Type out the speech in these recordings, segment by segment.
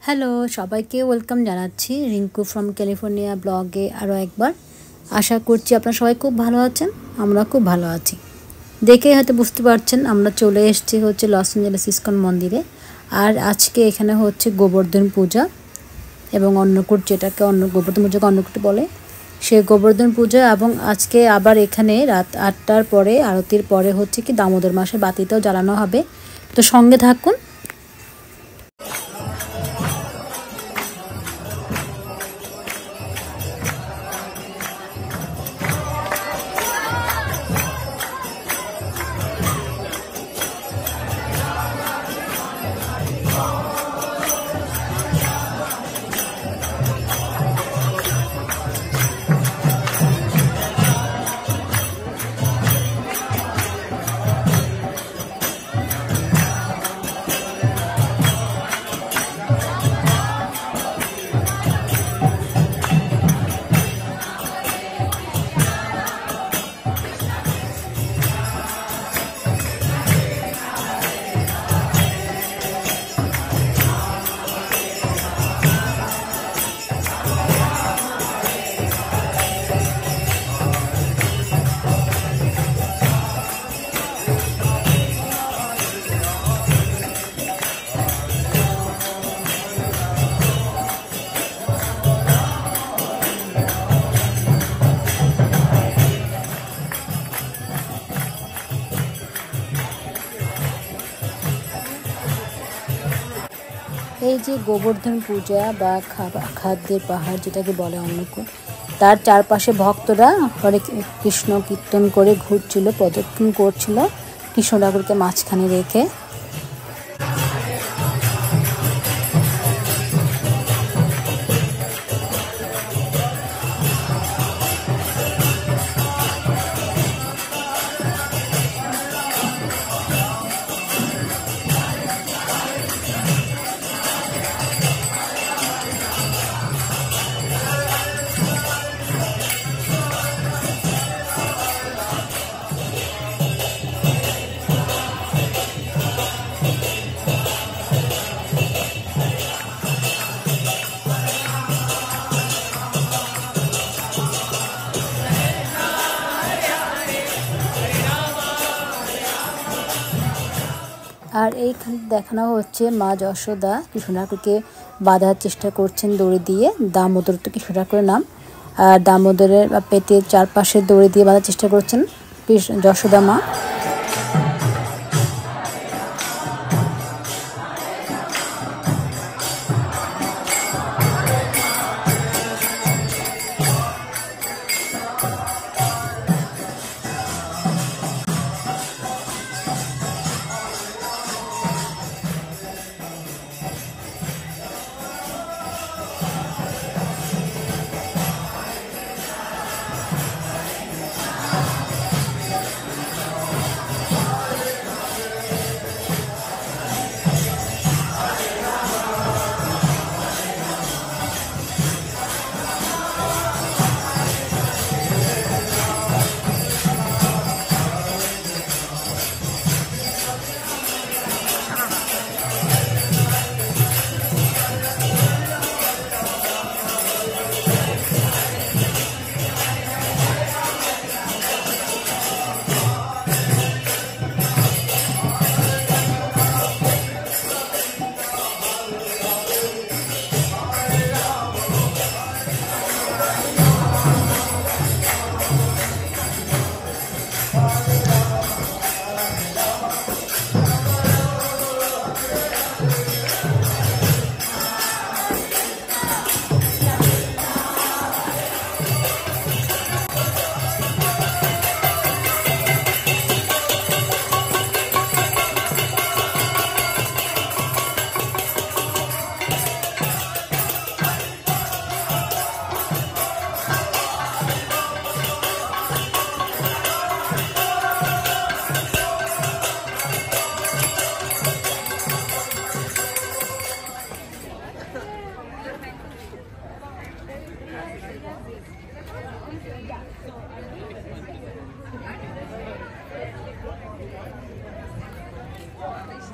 Hello সবাইকে welcome জানাচ্ছি Rinku from California ব্লগে আরও একবার। আশা করছি আপনারা সবাই খুব ভালো আছেন, আমরা খুব ভালো আছি। দেখে হয়তো বুঝতে পারছেন আমরা চলে এসেছি হচ্ছে লস অ্যাঞ্জেলেস ইস্কন মন্দিরে। আর আজকে এখানে হচ্ছে গোবর্ধন পূজা এবং অন্নকূট, যেটাকে গোবর্ধন পূজাকে অন্নকূট বলে, সে গোবর্ধন পূজা। এবং আজকে আবার এখানে রাত 8টার পরে আরতির পরে হচ্ছে কি দামোদর মাসের বাতিটাও জ্বালানো হবে। তো সঙ্গে থাকুন। এই যে গোবর্ধন পূজা বা খাদ্যের পাহাড় যেটাকে বলে অন্নকূট, তার চারপাশে ভক্তরা হরে কৃষ্ণ কীর্তন করে ঘুরছিল, প্রদক্ষিণ করছিল কৃষ্ণ ঠাকুরকে মাঝখানে রেখে। আর এইখানে দেখানো হচ্ছে মা যশোদা কৃষ্ণ ঠাকুরকে বাঁধার চেষ্টা করছেন দড়ি দিয়ে। দামোদর তো কৃষ্ণ ঠাকুরের নাম, আর দামোদরের পেটের চারপাশে দড়ি দিয়ে বাঁধার চেষ্টা করছেন যশোদা মা।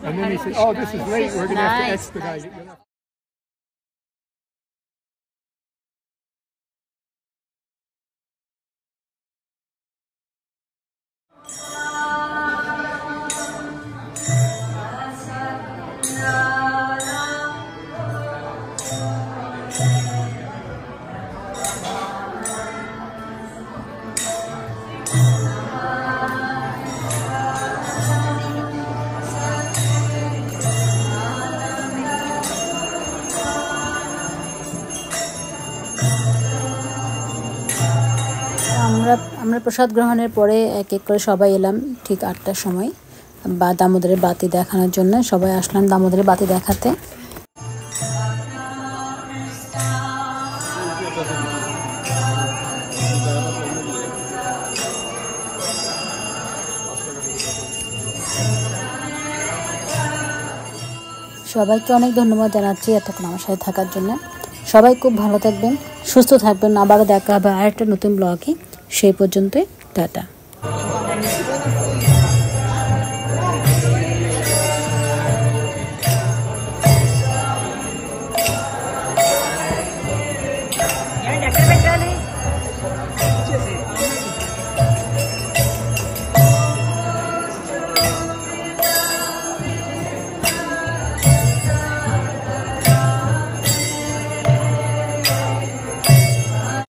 And then he said, "Oh, this is late. We're going to have to expedite it." আমরা প্রসাদ গ্রহণের পরে এক এক করে সবাই এলাম ঠিক 8টার সময় বা দামোদরের বাতি দেখানোর জন্য সবাই আসলাম দামোদরের বাতি দেখাতে। সবাইকে অনেক ধন্যবাদ জানাচ্ছি এতক্ষণ আমার সাথে থাকার জন্য। সবাই খুব ভালো থাকবেন, সুস্থ থাকবেন। আবারও দেখা হবে আরেকটা নতুন ব্লগে। সেই পর্যন্তই টাটা।